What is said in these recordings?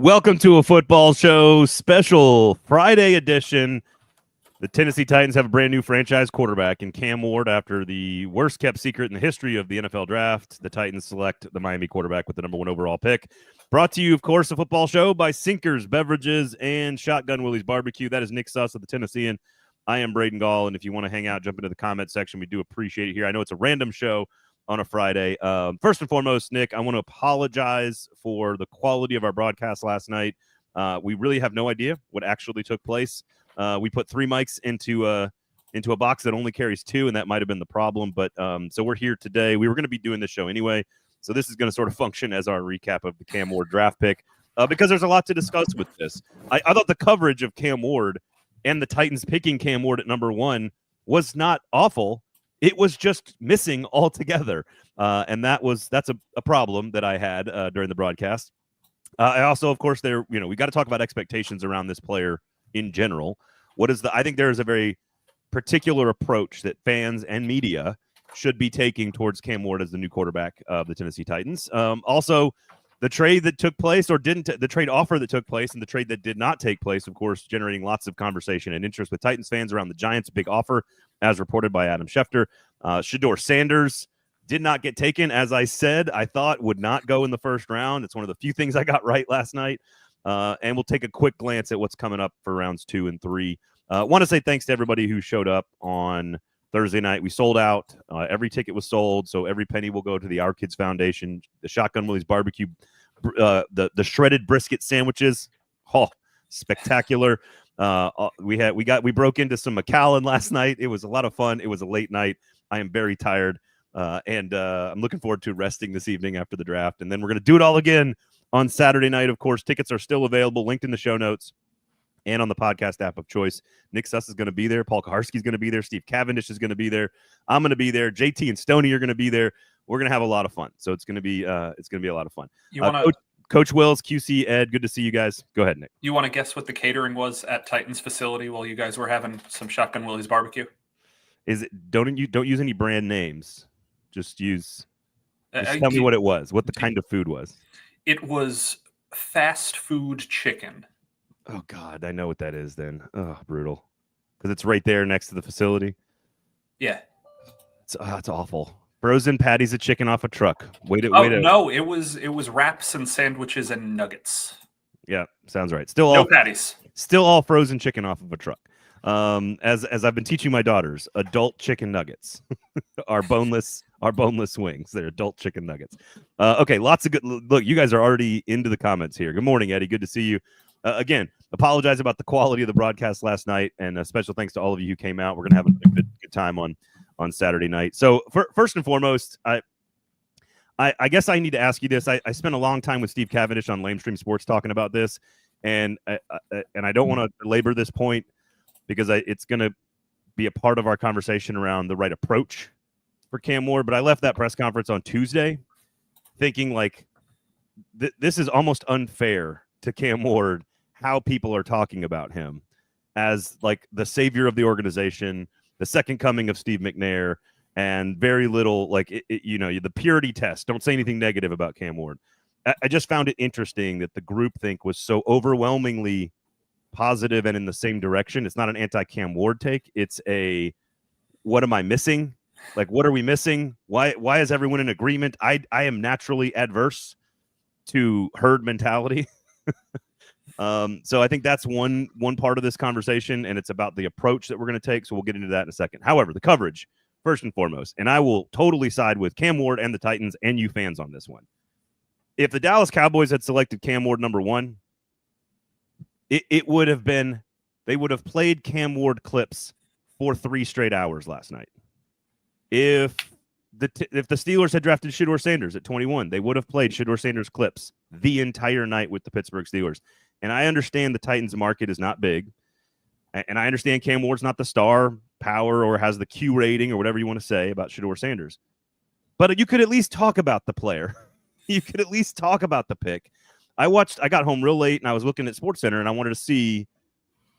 Welcome to a football show special Friday edition. The Tennessee Titans have a brand new franchise quarterback in Cam Ward after the worst kept secret in the history of the NFL draft. The Titans select the Miami quarterback with the number 1 overall pick. Brought to you, of course, a football show by Sinkers Beverages and Shotgun Willie's Barbecue. That is Nick Suss of the Tennessean. I am Braden Gall, and if you want to hang out, jump into the comment section. We do appreciate it here. I know it's a random show on a Friday. First and foremost, Nick, I want to apologize for the quality of our broadcast last night. We really have no idea what actually took place. We put 3 mics into a box that only carries 2, and that might have been the problem. But so we're here today. We were going to be doing this show anyway, so this is going to sort of function as our recap of the Cam Ward draft pick because there's a lot to discuss with this. I thought the coverage of Cam Ward and the Titans picking Cam Ward at number 1 was not awful. It was just missing altogether, and that's a problem that I had during the broadcast. I also, of course, we got to talk about expectations around this player in general. I think there is a very particular approach that fans and media should be taking towards Cam Ward as the new quarterback of the Tennessee Titans. Also, the trade that took place the trade offer that took place and the trade that did not take place, of course, generating lots of conversation and interest with Titans fans around the Giants' big offer, as reported by Adam Schefter. Shedeur Sanders did not get taken, as I said, I thought would not go in the first round. It's one of the few things I got right last night. And we'll take a quick glance at what's coming up for rounds 2 and 3. Want to say thanks to everybody who showed up on Thursday night. We sold out. Every ticket was sold, so every penny will go to the Our Kids Foundation. The Shotgun Willie's Barbecue, the shredded brisket sandwiches, spectacular. We broke into some McAllen last night. It was a lot of fun. It was a late night. I am very tired, and I'm looking forward to resting this evening after the draft. And then we're going to do it all again on Saturday night. Of course, tickets are still available, linked in the show notes and on the podcast app of choice. Nick Suss is going to be there. Paul Kaharski is going to be there. Steve Cavendish is going to be there. I'm going to be there. JT and Stoney are going to be there. We're going to have a lot of fun. So it's going to be a lot of fun. You want to Coach Wills, QC, Ed, good to see you guys. Go ahead, Nick. You want to guess what the catering was at Titans facility while you guys were having some Shotgun Willie's barbecue? Don't use any brand names. Just tell me what it was. What the kind of food was. It was fast food chicken. Oh God, I know what that is. Then, oh, brutal, because it's right there next to the facility. Yeah, it's awful. Frozen patties of chicken off a truck. No, it was wraps and sandwiches and nuggets. Yeah, sounds right. No patties. Still all frozen chicken off of a truck. As I've been teaching my daughters, adult chicken nuggets are boneless wings. They're adult chicken nuggets. Okay, lots of good. Look, you guys are already into the comments here. Good morning, Eddie. Good to see you. Again, apologize about the quality of the broadcast last night, and a special thanks to all of you who came out. We're gonna have a good time on Saturday night. So first and foremost, I guess I need to ask you this. I spent a long time with Steve Cavendish on Lamestream Sports talking about this, and I don't want to belabor this point because it's going to be a part of our conversation around the right approach for Cam Ward. But I left that press conference on Tuesday thinking like this is almost unfair to Cam Ward how people are talking about him as like the savior of the organization, the second coming of Steve McNair, and very little like the purity test. Don't say anything negative about Cam Ward. I just found it interesting that the groupthink was so overwhelmingly positive and in the same direction. It's not an anti-Cam Ward take. It's a what am I missing? Like, what are we missing? Why is everyone in agreement? I am naturally adverse to herd mentality. So I think that's one part of this conversation, and it's about the approach that we're going to take. So we'll get into that in a second. However, the coverage, first and foremost, and I will totally side with Cam Ward and the Titans and you fans on this one. If the Dallas Cowboys had selected Cam Ward number 1, it would have been, they would have played Cam Ward clips for 3 straight hours last night. If the Steelers had drafted Shedeur Sanders at 21, they would have played Shedeur Sanders clips the entire night with the Pittsburgh Steelers. And I understand the Titans market is not big. And I understand Cam Ward's not the star power or has the Q rating or whatever you want to say about Shedeur Sanders. But you could at least talk about the player. You could at least talk about the pick. I got home real late and I was looking at SportsCenter and I wanted to see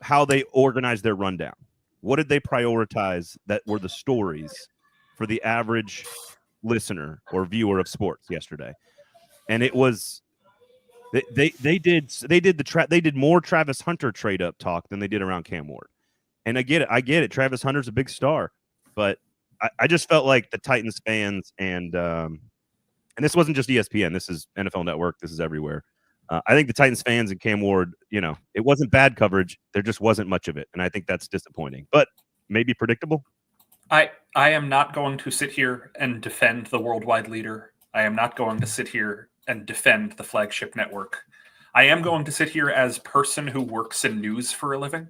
how they organized their rundown. What did they prioritize that were the stories for the average listener or viewer of sports yesterday? And it was They did more Travis Hunter trade up talk than they did around Cam Ward. And I get it. Travis Hunter's a big star, but I just felt like the Titans fans and this wasn't just ESPN. This is NFL Network. This is everywhere. I think the Titans fans and Cam Ward, it wasn't bad coverage. There just wasn't much of it, and I think that's disappointing. But maybe predictable. I am not going to sit here and defend the worldwide leader. I am not going to sit here and defend the flagship network. I am going to sit here as person who works in news for a living.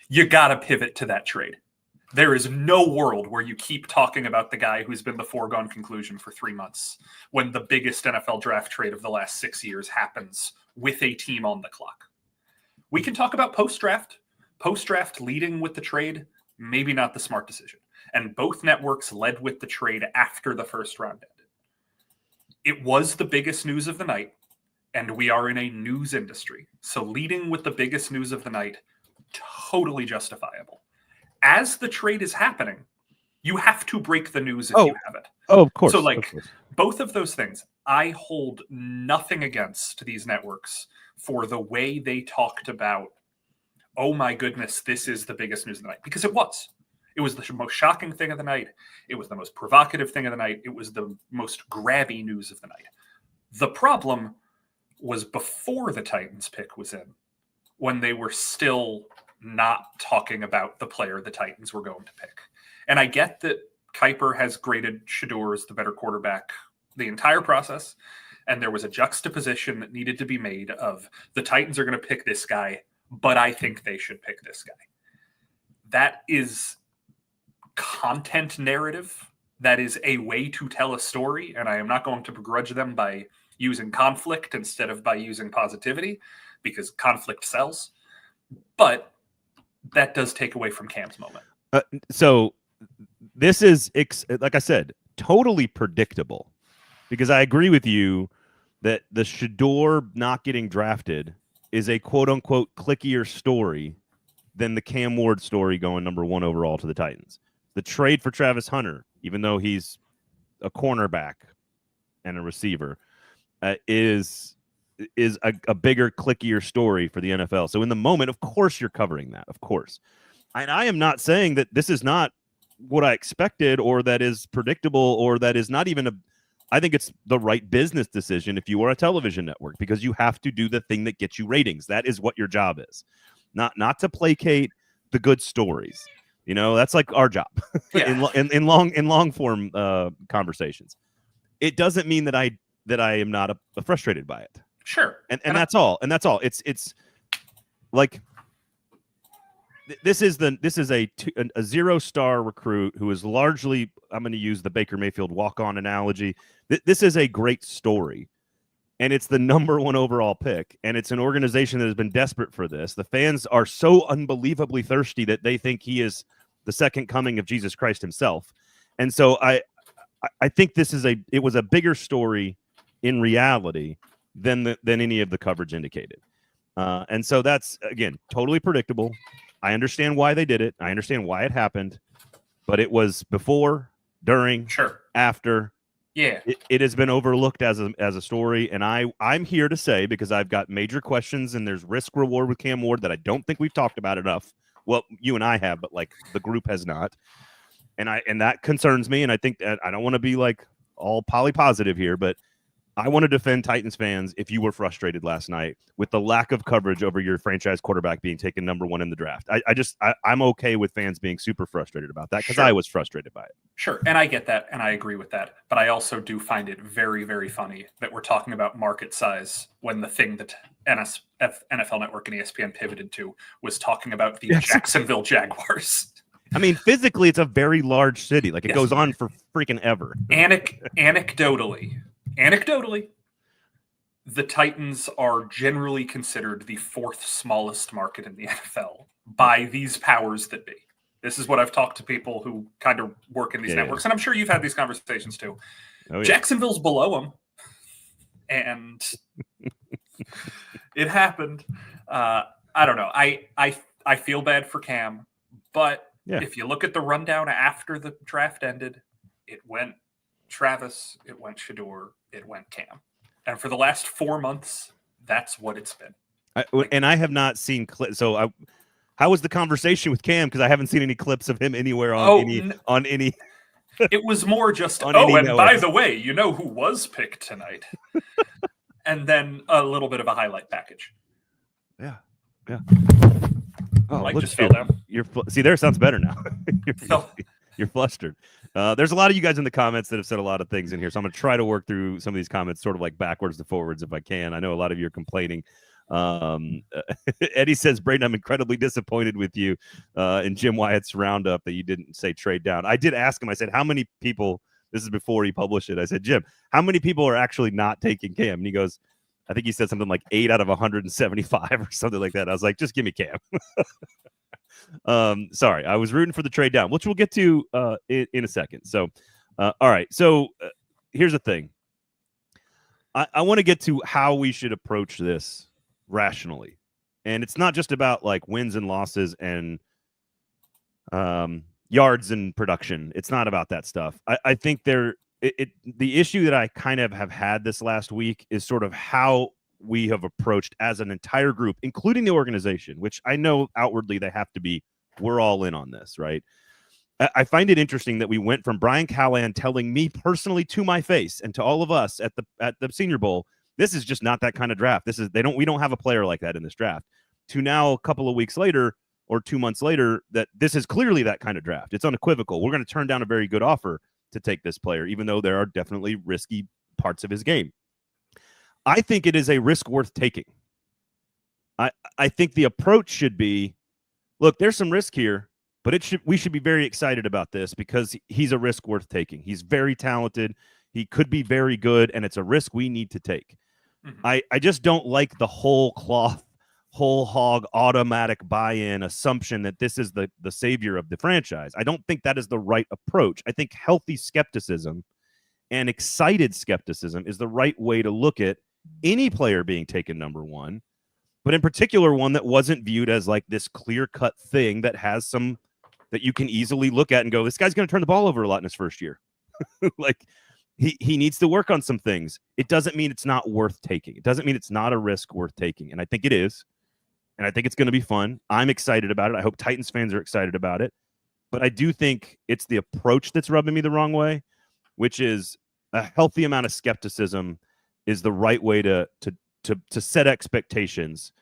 You got to pivot to that trade. There is no world where you keep talking about the guy who's been the foregone conclusion for 3 months when the biggest NFL draft trade of the last 6 years happens with a team on the clock. We can talk about post-draft. Post-draft leading with the trade, maybe not the smart decision. And both networks led with the trade after the first round ended. It was the biggest news of the night, and we are in a news industry. So leading with the biggest news of the night, totally justifiable. As the trade is happening, you have to break the news if you have it. Oh, of course. So, both of those things, I hold nothing against these networks for the way they talked about, oh my goodness, this is the biggest news of the night. Because it was. It was the most shocking thing of the night. It was the most provocative thing of the night. It was the most grabby news of the night. The problem was before the Titans pick was in, when they were still not talking about the player the Titans were going to pick. And I get that Kuiper has graded Shedeur as the better quarterback the entire process, and there was a juxtaposition that needed to be made of the Titans are going to pick this guy, but I think they should pick this guy. That is content narrative. That is a way to tell a story, and I am not going to begrudge them by using conflict instead of by using positivity, because conflict sells. But that does take away from Cam's moment. So this is, like I said, totally predictable, because I agree with you that the Shedeur not getting drafted is a quote-unquote clickier story than the Cam Ward story going number 1 overall to the Titans. The trade for Travis Hunter, even though he's a cornerback and a receiver, is a bigger, clickier story for the NFL. So in the moment, of course, you're covering that. Of course. And I am not saying that this is not what I expected, or that is predictable, or that is not even I think it's the right business decision if you are a television network, because you have to do the thing that gets you ratings. That is what your job is. Not to placate the good stories. That's like our job in long form conversations. It doesn't mean that I am not frustrated by it. Sure. And that's all. And that's all. It's like this is a 0-star recruit who is largely, I'm going to use the Baker Mayfield walk-on analogy. This is a great story, and it's the number 1 overall pick, and it's an organization that has been desperate for this. The fans are so unbelievably thirsty that they think he is the second coming of Jesus Christ himself. And so I think it was a bigger story in reality than any of the coverage indicated. And so that's, again, totally predictable. I understand why they did it. I understand why it happened, but it was before, during, after. Yeah. It has been overlooked as a story, and I'm here to say, because I've got major questions, and there's risk reward with Cam Ward that I don't think we've talked about enough. Well, you and I have, but like the group has not. And that concerns me, and I think that I don't want to be like all positive here, but I want to defend Titans fans if you were frustrated last night with the lack of coverage over your franchise quarterback being taken number 1 in the draft. I'm okay with fans being super frustrated about that, because I was frustrated by it. Sure, and I get that, and I agree with that. But I also do find it very, very funny that we're talking about market size when the thing that NFL Network and ESPN pivoted to was talking about the Jacksonville Jaguars. I mean, physically, it's a very large city. Like, it goes on for freaking ever. Anecdotally, the Titans are generally considered the 4th smallest market in the NFL by these powers that be. This is what I've talked to people who kind of work in these networks, and I'm sure you've had these conversations too. Oh, yeah. Jacksonville's below them, and it happened. I don't know. I feel bad for Cam, but if you look at the rundown after the draft ended, it went Travis, it went Shedeur, it went Cam. And for the last 4 months, That's what it's been. And I have not seen clips. So how was the conversation with Cam? Because I haven't seen any clips of him anywhere on any. It was more just, and networks. By the way, you know who was picked tonight? And then a little bit of a highlight package. Yeah. Oh, Mike look, just fell down. See, there sounds better now. You're flustered. There's a lot of you guys in the comments that have said a lot of things in here, so I'm going to try to work through some of these comments sort of like backwards to forwards if I can. I know a lot of you are complaining. Eddie says, Braden, I'm incredibly disappointed with you in Jim Wyatt's roundup that you didn't say trade down. I did ask him, I said, how many people, this is before he published it, I said, Jim, how many people are actually not taking Cam? And he goes, I think he said something like 8 out of 175 or something like that. I was like, just give me Cam. Sorry, I was rooting for the trade down, which we'll get to in a second. So, all right. So here's the thing. I want to get to how we should approach this rationally. And it's not just about like wins and losses and yards and production. It's not about that stuff. I think the issue that I kind of have had this last week is sort of how we have approached as an entire group, including the organization, which I know outwardly they have to be, we're all in on this, right? I find it interesting that we went from Brian Callahan telling me personally to my face and to all of us at the Senior Bowl, this is just not that kind of draft. We don't have a player like that in this draft, to now a couple of weeks later or 2 months later that this is clearly that kind of draft. It's unequivocal. We're going to turn down a very good offer to take this player, even though there are definitely risky parts of his game. I think it is a risk worth taking. I think the approach should be, look, there's some risk here, but we should be very excited about this because he's a risk worth taking. He's very talented. He could be very good, and it's a risk we need to take. Mm-hmm. I just don't like the whole hog, automatic buy-in assumption that this is the savior of the franchise. I don't think that is the right approach. I think healthy skepticism and excited skepticism is the right way to look at any player being taken number one, but in particular one that wasn't viewed as like this clear-cut thing that has some that you can easily look at and go, this guy's going to turn the ball over a lot in his first year. Like he needs to work on some things. It doesn't mean it's not worth taking. It doesn't mean it's not a risk worth taking. And I think it is. And I think it's going to be fun. I'm excited about it. I hope Titans fans are excited about it. But I do think it's the approach that's rubbing me the wrong way, which is a healthy amount of skepticism is the right way to set expectations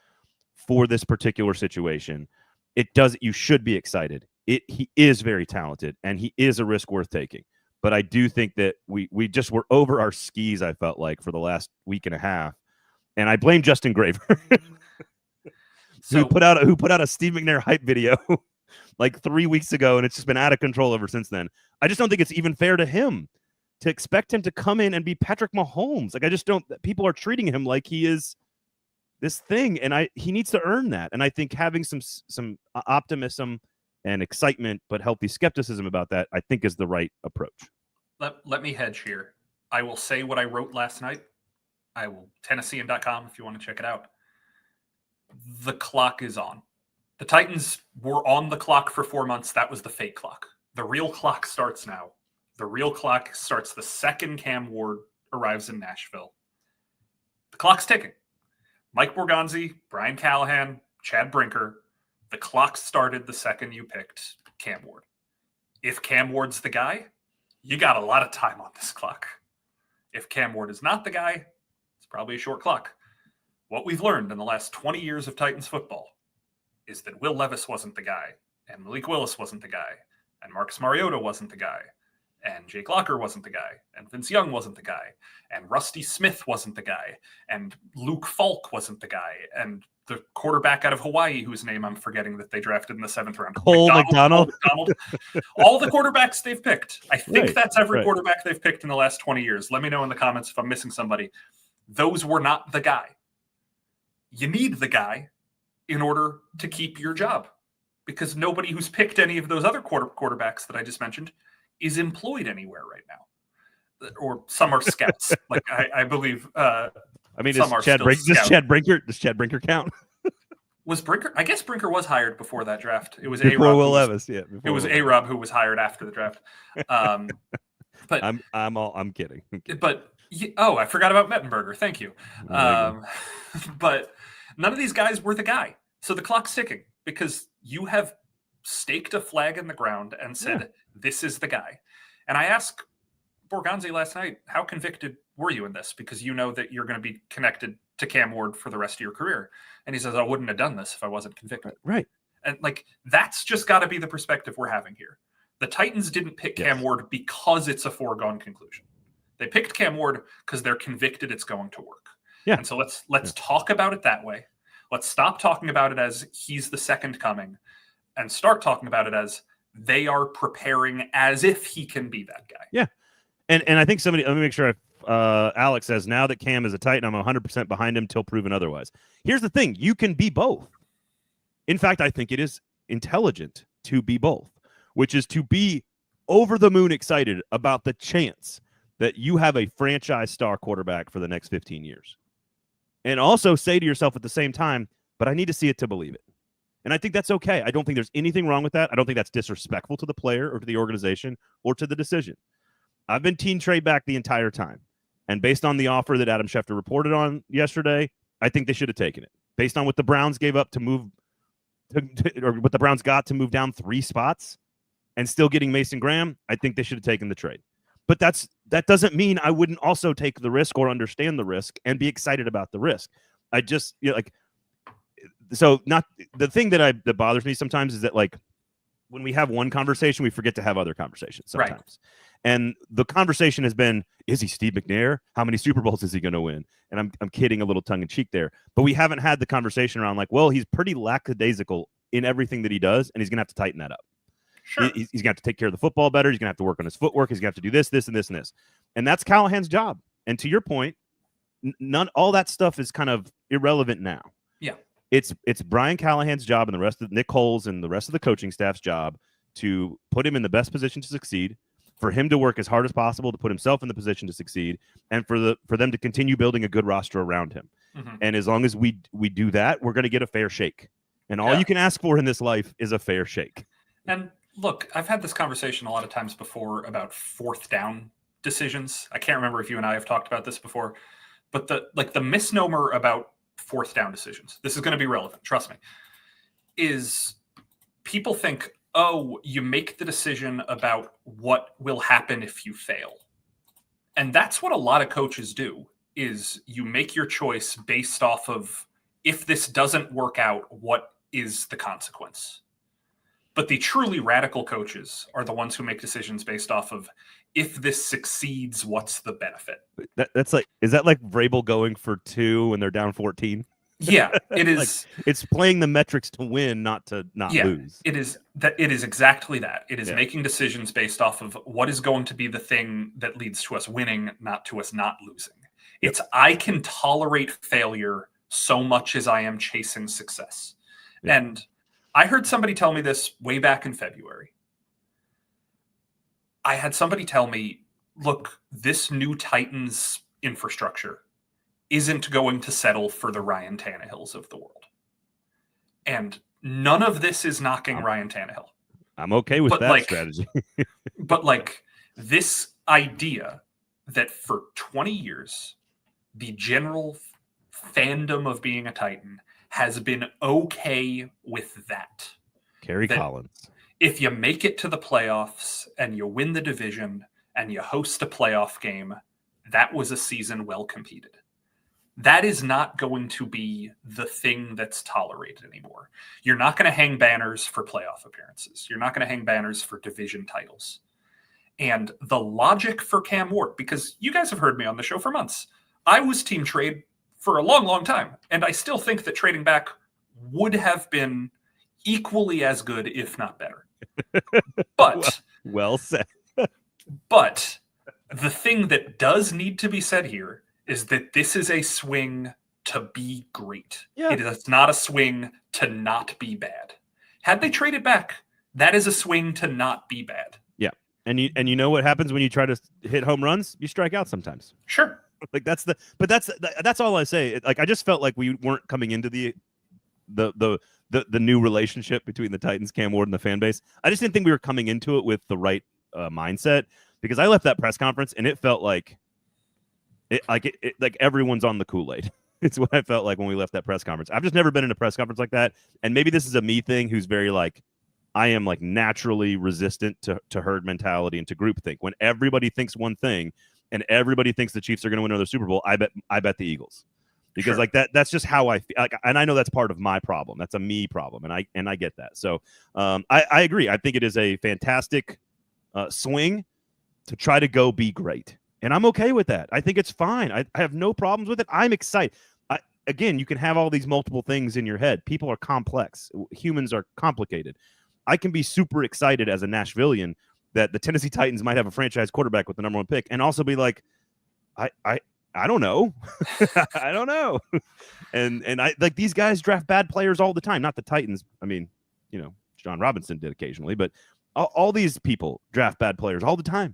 for this particular situation. You should be excited. He is very talented and he is a risk worth taking. But I do think that we just were over our skis, I felt like, for the last week and a half. And I blame Justin Graver. Who put out a Steve McNair hype video like 3 weeks ago, and it's just been out of control ever since then. I just don't think it's even fair to him to expect him to come in and be Patrick Mahomes. Like, I just don't. People are treating him like he is this thing, and he needs to earn that. And I think having some optimism and excitement, but healthy skepticism about that, I think is the right approach. Let me hedge here. I will say what I wrote last night. I will Tennessean.com if you want to check it out. The clock is on. The Titans were on the clock for 4 months. That was the fake clock. The real clock starts now. The real clock starts the second Cam Ward arrives in Nashville. The clock's ticking. Mike Borgonzi, Brian Callahan, Chad Brinker. The clock started the second you picked Cam Ward. If Cam Ward's the guy, you got a lot of time on this clock. If Cam Ward is not the guy, it's probably a short clock. What we've learned in the last 20 years of Titans football is that Will Levis wasn't the guy, and Malik Willis wasn't the guy, and Marcus Mariota wasn't the guy, and Jake Locker wasn't the guy, and Vince Young wasn't the guy, and Rusty Smith wasn't the guy, and Luke Falk wasn't the guy, and the quarterback out of Hawaii, whose name I'm forgetting that they drafted in the 7th round. Cole McDonald. All the quarterbacks they've picked. I think that's every quarterback they've picked in the last 20 years. Let me know in the comments if I'm missing somebody. Those were not the guy. You need the guy in order to keep your job, because nobody who's picked any of those other quarterbacks that I just mentioned is employed anywhere right now, or some are scouts. Like I believe. I mean, does Chad Brinker count? Was Brinker? I guess Brinker was hired before that draft. It was before Will Levis. Yeah, it was A-Rob who was hired after the draft. But I'm kidding. But I forgot about Mettenberger. Thank you. But none of these guys were the guy. So the clock's ticking because you have staked a flag in the ground and said, this is the guy. And I asked Borgonzi last night, how convicted were you in this? Because you know that you're going to be connected to Cam Ward for the rest of your career. And he says, I wouldn't have done this if I wasn't convicted. Right. And like, that's just got to be the perspective we're having here. The Titans didn't pick Cam Ward because it's a foregone conclusion. They picked Cam Ward because they're convicted it's going to work. Yeah. And so let's talk about it that way. Let's stop talking about it as he's the second coming and start talking about it as they are preparing as if he can be that guy. Yeah. And I think let me make sure Alex says, now that Cam is a Titan, I'm 100% behind him till proven otherwise. Here's the thing. You can be both. In fact, I think it is intelligent to be both, which is to be over the moon excited about the chance that you have a franchise star quarterback for the next 15 years. And also say to yourself at the same time, but I need to see it to believe it. And I think that's okay. I don't think there's anything wrong with that. I don't think that's disrespectful to the player or to the organization or to the decision. I've been team trade back the entire time. And based on the offer that Adam Schefter reported on yesterday, I think they should have taken it. Based on what the Browns gave up to move, or what the Browns got to move down 3 spots and still getting Mason Graham, I think they should have taken the trade. But that doesn't mean I wouldn't also take the risk or understand the risk and be excited about the risk. I just, so not the thing that bothers me sometimes is that, like, when we have one conversation, we forget to have other conversations sometimes. Right. And the conversation has been, is he Steve McNair? How many Super Bowls is he going to win? And I'm kidding a little tongue in cheek there, but we haven't had the conversation around, like, well, he's pretty lackadaisical in everything that he does, and he's going to have to tighten that up. Sure. He's going to have to take care of the football better. He's going to have to work on his footwork. He's going to have to do this, this, and this, and this. And that's Callahan's job. And to your point, all that stuff is kind of irrelevant now. Yeah. It's Brian Callahan's job and the rest of Nick Coles and the rest of the coaching staff's job to put him in the best position to succeed, for him to work as hard as possible to put himself in the position to succeed, and for them to continue building a good roster around him. Mm-hmm. And as long as we do that, we're going to get a fair shake. And all you can ask for in this life is a fair shake. And look, I've had this conversation a lot of times before about 4th down decisions. I can't remember if you and I have talked about this before, but the misnomer about 4th down decisions, this is going to be relevant, trust me, is people think, oh, you make the decision about what will happen if you fail. And that's what a lot of coaches do, is you make your choice based off of, if this doesn't work out, what is the consequence? But the truly radical coaches are the ones who make decisions based off of, if this succeeds, what's the benefit? That's like, is that like Vrabel going for 2 when they're down 14? Yeah, it is. Like, it's playing the metrics to win, not to lose. It is that. It is exactly that. It is making decisions based off of what is going to be the thing that leads to us winning, not to us not losing. It's, I can tolerate failure so much as I am chasing success. Yep. And I heard somebody tell me this way back in February. I had somebody tell me, look, this new Titans infrastructure isn't going to settle for the Ryan Tannehills of the world. And none of this is knocking Ryan Tannehill. I'm okay with that strategy. But this idea that for 20 years, the general fandom of being a Titan has been okay with that. Kerry Collins. If you make it to the playoffs and you win the division and you host a playoff game, that was a season well competed. That is not going to be the thing that's tolerated anymore. You're not going to hang banners for playoff appearances. You're not going to hang banners for division titles. And the logic for Cam Ward, because you guys have heard me on the show for months, I was team trade for a long, long time. And I still think that trading back would have been equally as good, if not better. But well said. But the thing that does need to be said here is that this is a swing to be great. Yeah. It is not a swing to not be bad. Had they traded back, that is a swing to not be bad. Yeah. And you know what happens when you try to hit home runs? You strike out sometimes. Sure. Like that's all I say. Like, I just felt like we weren't coming into the new relationship between the Titans, Cam Ward, and the fan base. I just didn't think we were coming into it with the right mindset, because I left that press conference and it felt like like everyone's on the Kool-Aid. It's what I felt like when we left that press conference. I've just never been in a press conference like that. And maybe this is a me thing who's very like, I am like naturally resistant to herd mentality and to groupthink. When everybody thinks one thing and everybody thinks the Chiefs are going to win another Super Bowl, I bet the Eagles. Because like that's just how I feel. Like, and I know that's part of my problem. That's a me problem. And I get that. So I agree. I think it is a fantastic swing to try to go be great. And I'm okay with that. I think it's fine. I have no problems with it. I'm excited. Again, you can have all these multiple things in your head. People are complex. Humans are complicated. I can be super excited as a Nashvilleian that the Tennessee Titans might have a franchise quarterback with the number 1 pick, and also be like, I don't know. I don't know. And I like these guys draft bad players all the time. Not the Titans. I mean, John Robinson did occasionally, but all these people draft bad players all the time.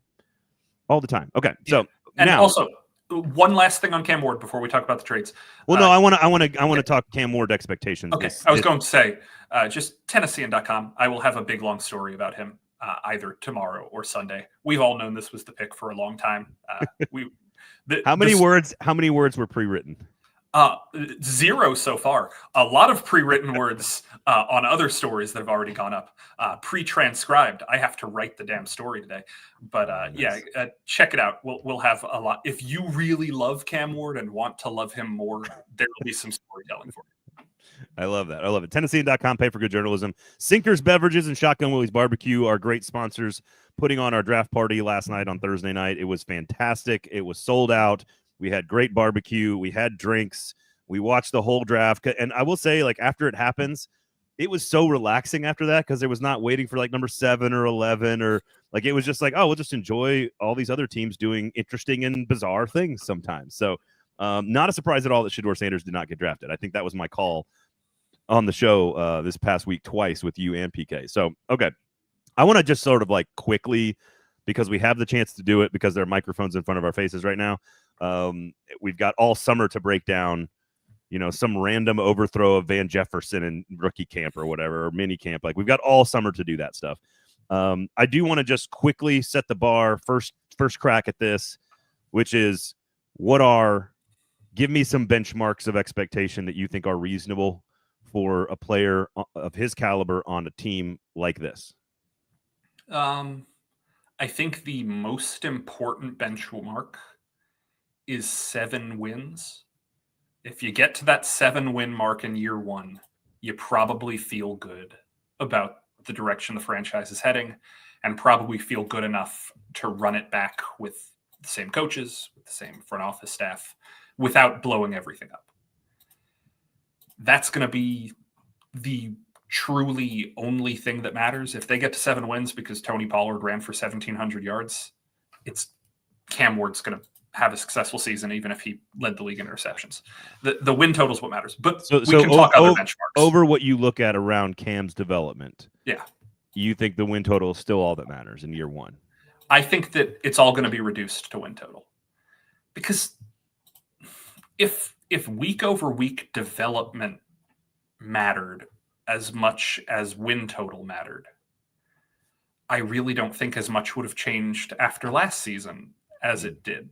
All the time. Okay. So and now, also one last thing on Cam Ward before we talk about the trades. Well, no, I want to talk Cam Ward expectations. Okay. I was going to say just Tennessean.com. I will have a big long story about him either tomorrow or Sunday. We've all known this was the pick for a long time. How many words were pre-written? 0 so far. A lot of pre-written words on other stories that have already gone up. Pre-transcribed. I have to write the damn story today. But nice. Check it out. We'll have a lot. If you really love Cam Ward and want to love him more, there will be some storytelling for you. I love that. I love it. Tennessean.com, pay for good journalism. Sinkers Beverages and Shotgun Willie's Barbecue are great sponsors putting on our draft party last night on Thursday night. It was fantastic. It was sold out. We had great barbecue. We had drinks. We watched the whole draft. And I will say, like, after it happens, it was so relaxing after that because there was not waiting for, like, number 7 or 11 or, like, it was just like, oh, we'll just enjoy all these other teams doing interesting and bizarre things sometimes. So not a surprise at all that Shedeur Sanders did not get drafted. I think that was my call on the show this past week twice with you and PK. So, okay. I want to just sort of, like, quickly, because we have the chance to do it because there are microphones in front of our faces right now. We've got all summer to break down, some random overthrow of Van Jefferson in rookie camp or whatever, or mini camp. Like, we've got all summer to do that stuff. I do want to just quickly set the bar, first crack at this, which is give me some benchmarks of expectation that you think are reasonable for a player of his caliber on a team like this. I think the most important benchmark is 7 wins. If you get to that 7-win mark in year 1, you probably feel good about the direction the franchise is heading and probably feel good enough to run it back with the same coaches, with the same front office staff, without blowing everything up. That's going to be the truly only thing that matters. If they get to 7 wins because Tony Pollard ran for 1,700 yards, it's Cam Ward's going to have a successful season, even if he led the league in interceptions. The win total is what matters. But we can talk other benchmarks. Over what you look at around Cam's development, yeah, you think the win total is still all that matters in year 1? I think that it's all going to be reduced to win total. Because if week over week development mattered as much as win total mattered, I really don't think as much would have changed after last season as it did.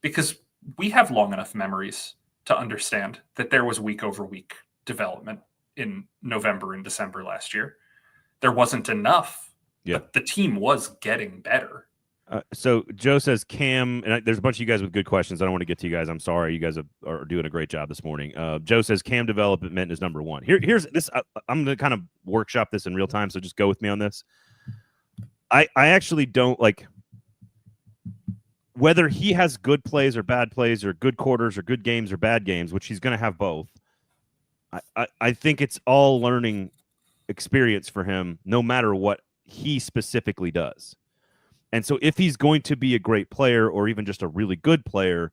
Because we have long enough memories to understand that there was week over week development in November and December last year. There wasn't enough, but the team was getting better. So Joe says Cam, and there's a bunch of you guys with good questions. I don't want to get to you guys. I'm sorry. You guys are doing a great job this morning. Joe says Cam development is number 1. Here's this. I'm going to kind of workshop this in real time, so just go with me on this. I actually don't like whether he has good plays or bad plays or good quarters or good games or bad games, which he's going to have both. I think it's all learning experience for him, no matter what he specifically does. And so if he's going to be a great player or even just a really good player,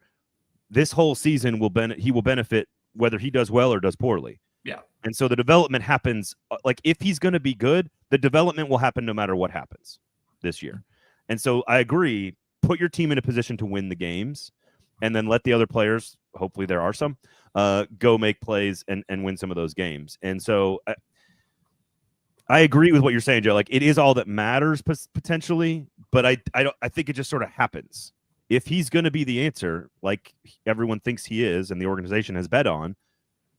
this whole season he will benefit whether he does well or does poorly. Yeah. And so the development happens, like if he's going to be good, the development will happen no matter what happens this year. And so I agree, put your team in a position to win the games and then let the other players, hopefully there are some, go make plays and win some of those games. And so I agree with what you're saying, Joe. Like, it is all that matters potentially, but I think it just sort of happens. If he's going to be the answer, like everyone thinks he is, and the organization has bet on,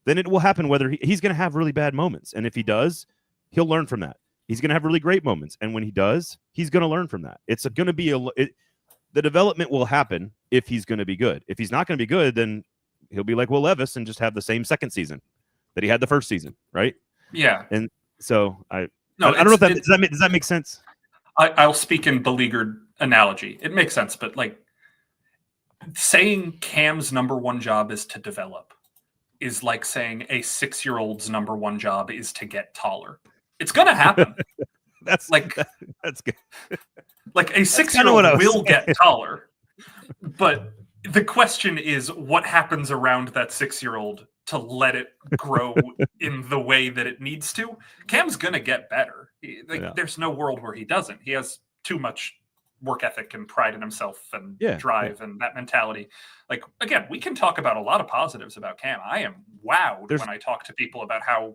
then it will happen. Whether he's going to have really bad moments, and if he does, he'll learn from that. He's going to have really great moments, and when he does, he's going to learn from that. It's going to be the development will happen if he's going to be good. If he's not going to be good, then he'll be like Will Levis and just have the same second season that he had the first season, right? Yeah. And so I don't know if that does that make sense? I'll speak in beleaguered analogy. It makes sense, but like saying Cam's number one job is to develop is like saying a 6-year-old's number one job is to get taller. It's going to happen. That's good. Like a 6-year-old will get taller, but the question is what happens around that 6-year-old to let it grow in the way that it needs to. Cam's going to get better. There's no world where he doesn't. He has too much work ethic and pride in himself and drive and that mentality. Like, again, we can talk about a lot of positives about Cam. I am wowed when I talk to people about how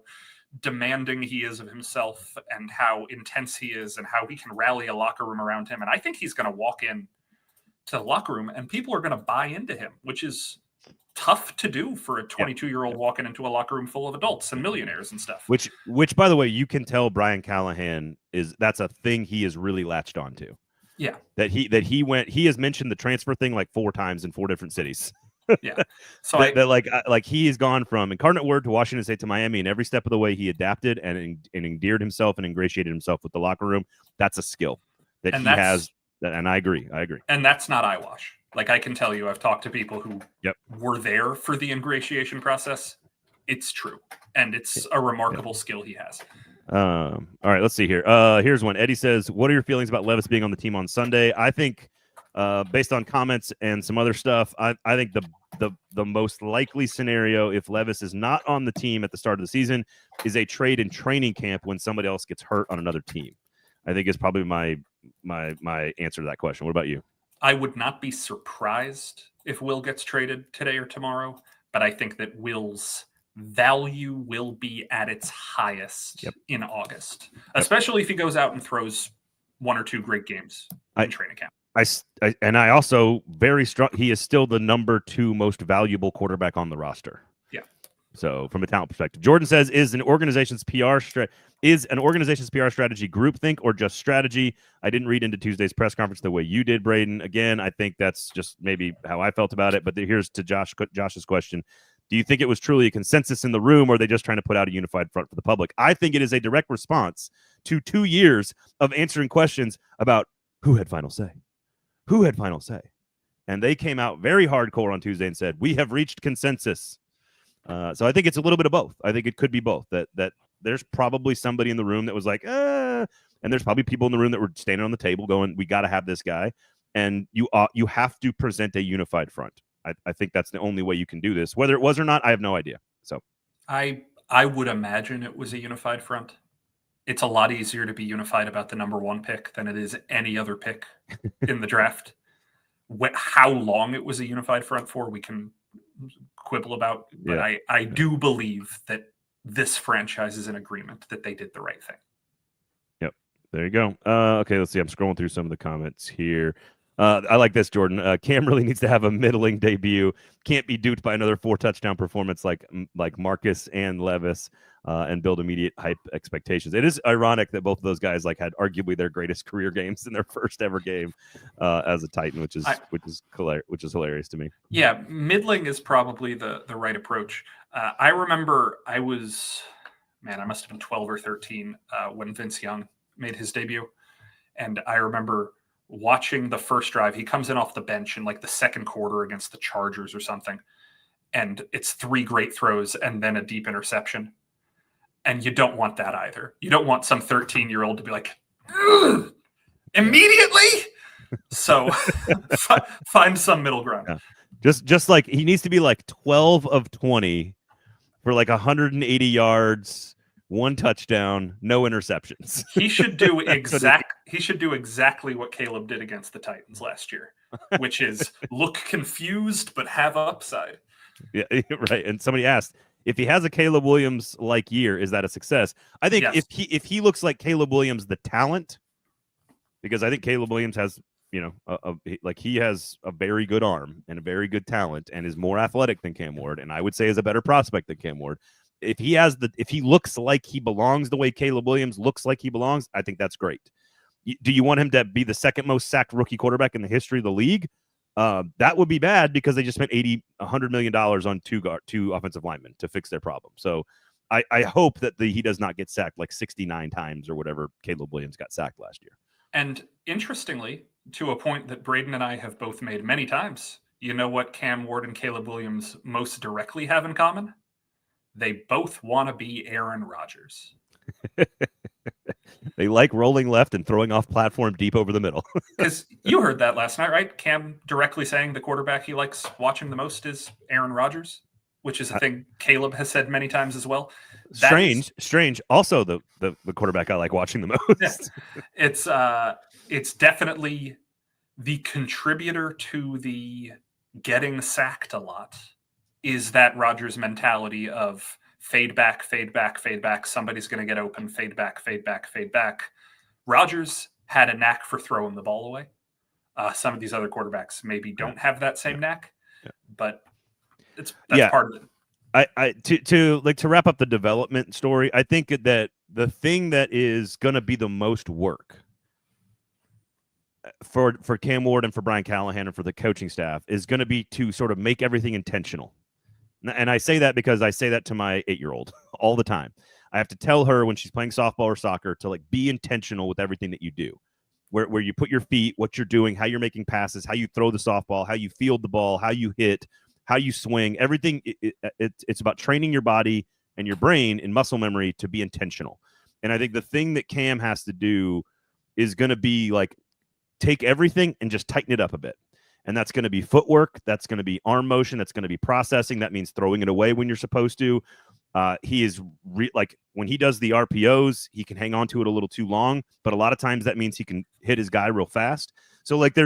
demanding he is of himself and how intense he is and how he can rally a locker room around him. And I think he's going to walk in to the locker room and people are going to buy into him, which is tough to do for a 22-year-old walking into a locker room full of adults and millionaires and stuff. Which, by the way, you can tell Brian Callahan that's a thing he is really latched onto. Yeah. He has mentioned the transfer thing like 4 times in 4 different cities. Yeah. So like he has gone from Incarnate Word to Washington State to Miami, and every step of the way he adapted and endeared himself and ingratiated himself with the locker room. That's a skill that he has. And I agree. And that's not eyewash. Like, I can tell you, I've talked to people who were there for the ingratiation process. It's true. And it's a remarkable skill he has. All right, let's see here. Here's one. Eddie says, what are your feelings about Levis being on the team on Sunday? I think based on comments and some other stuff, I think the most likely scenario if Levis is not on the team at the start of the season is a trade in training camp when somebody else gets hurt on another team. I think is probably my answer to that question. What about you? I would not be surprised if Will gets traded today or tomorrow, but I think that Will's value will be at its highest in August, especially if he goes out and throws 1 or 2 great games in training camp. I also very strong. He is still the number 2 most valuable quarterback on the roster. Yeah. So from a talent perspective, Jordan says, is an organization's PR strategy groupthink or just strategy? I didn't read into Tuesday's press conference the way you did, Braden. Again, I think that's just maybe how I felt about it. But here's to Josh's question. Do you think it was truly a consensus in the room, or are they just trying to put out a unified front for the public? I think it is a direct response to 2 years of answering questions about who had final say. Who had final say? And they came out very hardcore on Tuesday and said, we have reached consensus. So I think it's a little bit of both. I think it could be both. That there's probably somebody in the room that was like, and there's probably people in the room that were standing on the table going, we got to have this guy. And you have to present a unified front. I think that's the only way you can do this. Whether it was or not, I have no idea. So I would imagine it was a unified front. It's a lot easier to be unified about the number 1 pick than it is any other pick in the draft. How long it was a unified front for, we can quibble about. But I do believe that this franchise is in agreement that they did the right thing. Yep. There you go. Okay, let's see. I'm scrolling through some of the comments here. I like this, Jordan. Cam really needs to have a middling debut. Can't be duped by another 4-touchdown performance like Marcus and Levis, and build immediate hype expectations. It is ironic that both of those guys had arguably their greatest career games in their first ever game as a Titan, which is hilarious to me. Yeah, middling is probably the right approach. I remember I must have been 12 or 13 when Vince Young made his debut, and I remember watching the first drive. He comes in off the bench in like the second quarter against the Chargers or something, and it's 3 great throws and then a deep interception. And you don't want that either. You don't want some 13-year-old to be like, immediately. So find some middle ground. Yeah. Just like he needs to be like 12 of 20 for like 180 yards, 1 touchdown, no interceptions. He should do exactly what Caleb did against the Titans last year, which is look confused but have upside. Yeah, right. And somebody asked, If he has a Caleb Williams like year, is that a success? I think Yes. if he looks like Caleb Williams, the talent, because I think Caleb Williams has, he has a very good arm and a very good talent and is more athletic than Cam Ward, and I would say is a better prospect than Cam Ward. If he looks like he belongs the way Caleb Williams looks like he belongs, I think that's great. Do you want him to be the second most sacked rookie quarterback in the history of the league? That would be bad because they just spent $100 million on two offensive linemen to fix their problem. So I hope that he does not get sacked like 69 times or whatever Caleb Williams got sacked last year. And interestingly, to a point that Braden and I have both made many times, you know what Cam Ward and Caleb Williams most directly have in common? They both want to be Aaron Rodgers. They like rolling left and throwing off platform deep over the middle. Because you heard that last night, right? Cam directly saying the quarterback he likes watching the most is Aaron Rodgers, which is a thing Caleb has said many times as well. Strange. Also, the quarterback I like watching the most. Yeah. It's definitely the contributor to the getting sacked a lot is that Rodgers mentality of fade back, fade back, fade back. Somebody's going to get open. Fade back, fade back, fade back. Rodgers had a knack for throwing the ball away. Some of these other quarterbacks maybe don't have that same knack, but that's part of it. To wrap up the development story, I think that the thing that is going to be the most work for Cam Ward and for Brian Callahan and for the coaching staff is going to be to sort of make everything intentional. And I say that because I say that to my 8-year-old all the time. I have to tell her when she's playing softball or soccer to like be intentional with everything that you do, where you put your feet, what you're doing, how you're making passes, how you throw the softball, how you field the ball, how you hit, how you swing. Everything it's about training your body and your brain and muscle memory to be intentional. And I think the thing that Cam has to do is going to be like take everything and just tighten it up a bit. And that's going to be footwork. That's going to be arm motion. That's going to be processing. That means throwing it away when you're supposed to. He is like when he does the RPOs, he can hang on to it a little too long. But a lot of times that means he can hit his guy real fast. So like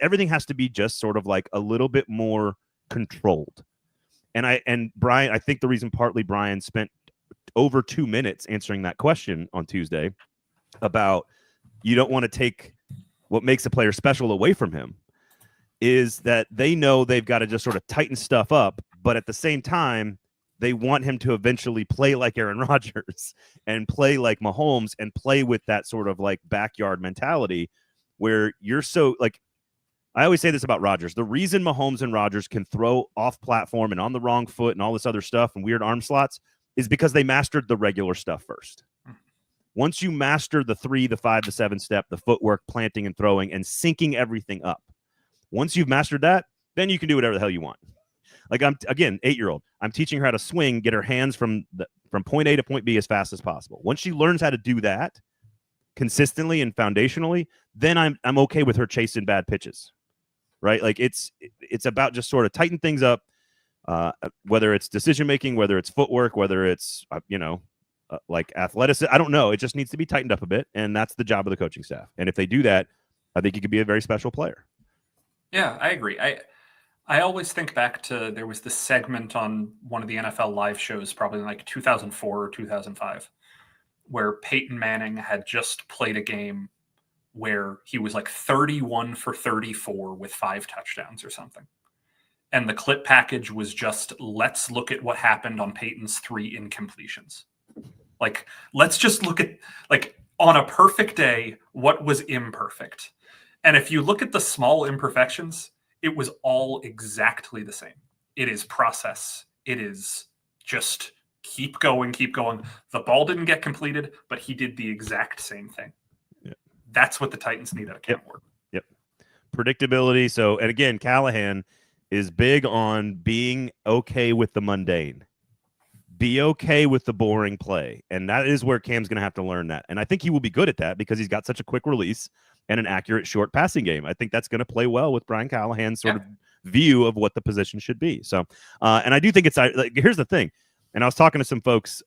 everything has to be just sort of like a little bit more controlled. And Brian, I think the reason partly Brian spent over 2 minutes answering that question on Tuesday about you don't want to take what makes a player special away from him is that they know they've got to just sort of tighten stuff up, but at the same time, they want him to eventually play like Aaron Rodgers and play like Mahomes and play with that sort of like backyard mentality where you're so like, I always say this about Rodgers. The reason Mahomes and Rodgers can throw off platform and on the wrong foot and all this other stuff and weird arm slots is because they mastered the regular stuff first. Once you master the 3, the 5, the 7 step, the footwork, planting and throwing and syncing everything up, once you've mastered that, then you can do whatever the hell you want. Like I'm 8-year-old. I'm teaching her how to swing, get her hands from point A to point B as fast as possible. Once she learns how to do that consistently and foundationally, then I'm okay with her chasing bad pitches. Right? Like it's about just sort of tighten things up, whether it's decision making, whether it's footwork, whether it's like athleticism. I don't know. It just needs to be tightened up a bit, and that's the job of the coaching staff. And if they do that, I think he could be a very special player. Yeah, I agree. I always think back to there was this segment on one of the NFL live shows, probably in like 2004 or 2005, where Peyton Manning had just played a game where he was like 31 for 34 with 5 touchdowns or something. And the clip package was just, let's look at what happened on Peyton's 3 incompletions. Like, let's just look at, like, on a perfect day, what was imperfect. And if you look at the small imperfections, it was all exactly the same. It is process. It is just keep going, keep going. The ball didn't get completed, but he did the exact same thing. Yep. That's what the Titans need out of Cam Ward. Yep. Predictability. So, and again, Callahan is big on being okay with the mundane. Be okay with the boring play. And that is where Cam's going to have to learn that. And I think he will be good at that because he's got such a quick release and an accurate short passing game. I think that's going to play well with Brian Callahan's sort of view of what the position should be. So, and I do think it's like, here's the thing. And I was talking to some folks.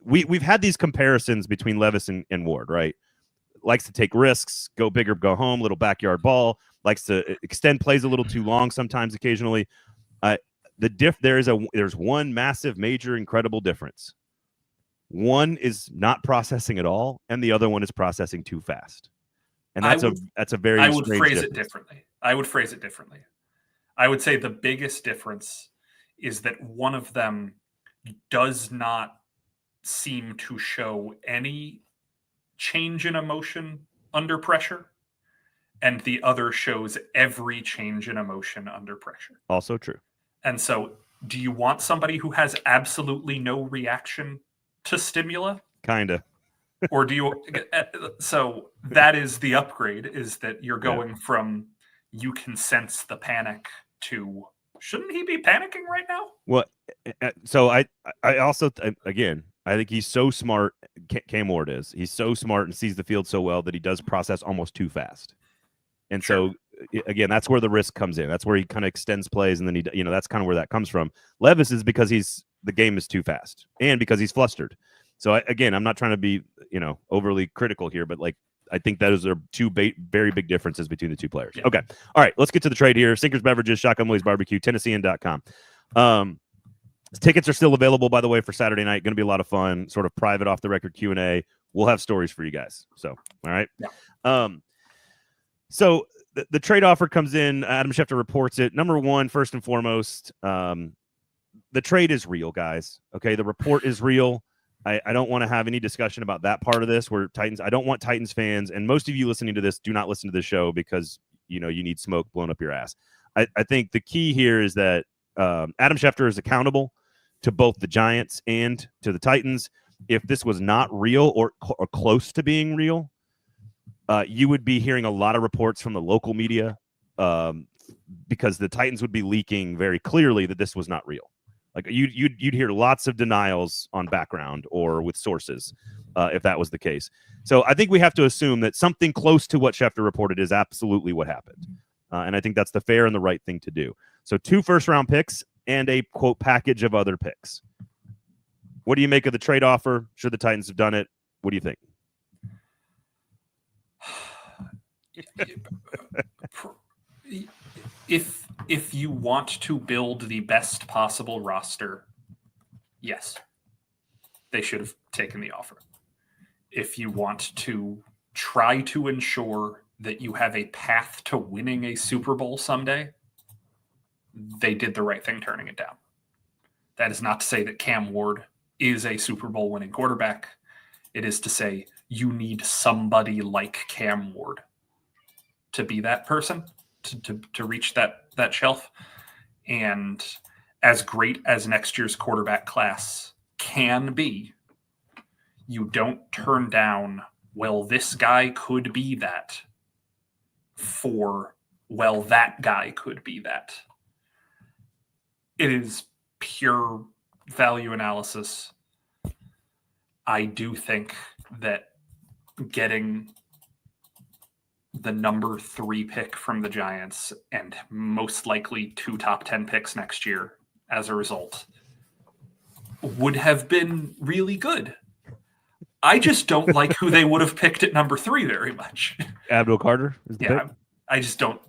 We've had these comparisons between Levis and Ward, right? Likes to take risks, go big or go home, little backyard ball, likes to extend plays a little too long sometimes occasionally. there's one massive, major, incredible difference. One is not processing at all, and the other one is processing too fast. And that's a very I would strange phrase difference. it differently. I would say the biggest difference is that one of them does not seem to show any change in emotion under pressure, and the other shows every change in emotion under pressure. Also true. And so, do you want somebody who has absolutely no reaction to stimuli? Kinda. Or do you? So that is the upgrade: is that you're going from you can sense the panic to shouldn't he be panicking right now? Well, so I also again, I think he's so smart. Cam Ward is. He's so smart and sees the field so well that he does process almost too fast. And Sure. so again, that's where the risk comes in. That's where he kind of extends plays, and then that's kind of where that comes from. Levis is because the game is too fast, and because he's flustered. So again, I'm not trying to be overly critical here, but like I think those are two very big differences between the two players. Yeah. Okay, all right, let's get to the trade here. Sinkers Beverages, Shotgun Willie's Barbecue, Tennessean.com. Tickets are still available, by the way, for Saturday night. Going to be a lot of fun, sort of private, off the record Q&A. We'll have stories for you guys. So, all right. Yeah. So the trade offer comes in. Adam Schefter reports it. Number one, first and foremost, the trade is real, guys. Okay, the report is real. I don't want to have any discussion about that part of this. I don't want Titans fans, and most of you listening to this do not listen to this show because you need smoke blown up your ass. I think the key here is that Adam Schefter is accountable to both the Giants and to the Titans. If this was not real or close to being real, you would be hearing a lot of reports from the local media because the Titans would be leaking very clearly that this was not real. Like you'd hear lots of denials on background or with sources if that was the case. So I think we have to assume that something close to what Schefter reported is absolutely what happened. And I think that's the fair and the right thing to do. So 2 first-round picks and a, quote, package of other picks. What do you make of the trade offer? Should the Titans have done it? What do you think? If you want to build the best possible roster, yes, they should have taken the offer. If you want to try to ensure that you have a path to winning a Super Bowl someday, they did the right thing turning it down. That is not to say that Cam Ward is a Super Bowl winning quarterback. It is to say you need somebody like Cam Ward to be that person, to reach that shelf. And as great as next year's quarterback class can be, you don't turn down, well, this guy could be that, for, well, that guy could be that. It is pure value analysis. I do think that getting the number 3 pick from the Giants and most likely 2 top 10 picks next year as a result would have been really good. I just don't like who they would have picked at number 3 very much. Abdul Carter is the pick? I just don't.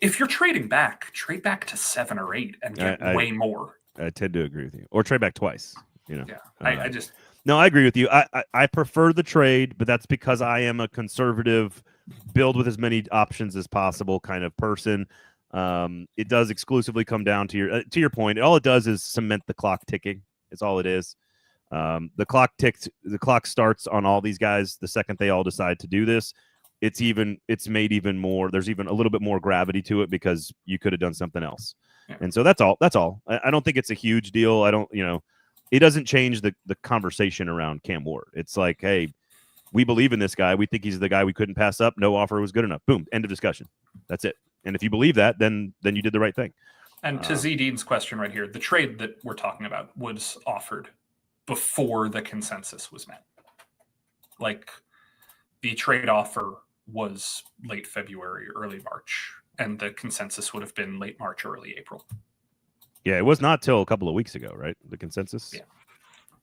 If you're trading back, trade back to 7 or 8 and get way more. I tend to agree with you. Or trade back twice. Yeah, I just... No, I agree with you. I prefer the trade, but that's because I am a conservative, build with as many options as possible kind of person. It does exclusively come down to your point. All it does is cement the clock ticking. It's all it is. The clock starts on all these guys the second they all decide to do this. It's made even more. There's even a little bit more gravity to it because you could have done something else. Yeah. And so that's all. I don't think it's a huge deal. It doesn't change the conversation around Cam Ward. It's like, hey, we believe in this guy. We think he's the guy we couldn't pass up. No offer was good enough. Boom. End of discussion. That's it. And if you believe that, then you did the right thing. And to Z Dean's question right here, the trade that we're talking about was offered before the consensus was met. Like, the trade offer was late February, early March, and the consensus would have been late March, early April. Yeah, it was not till a couple of weeks ago, right? The consensus?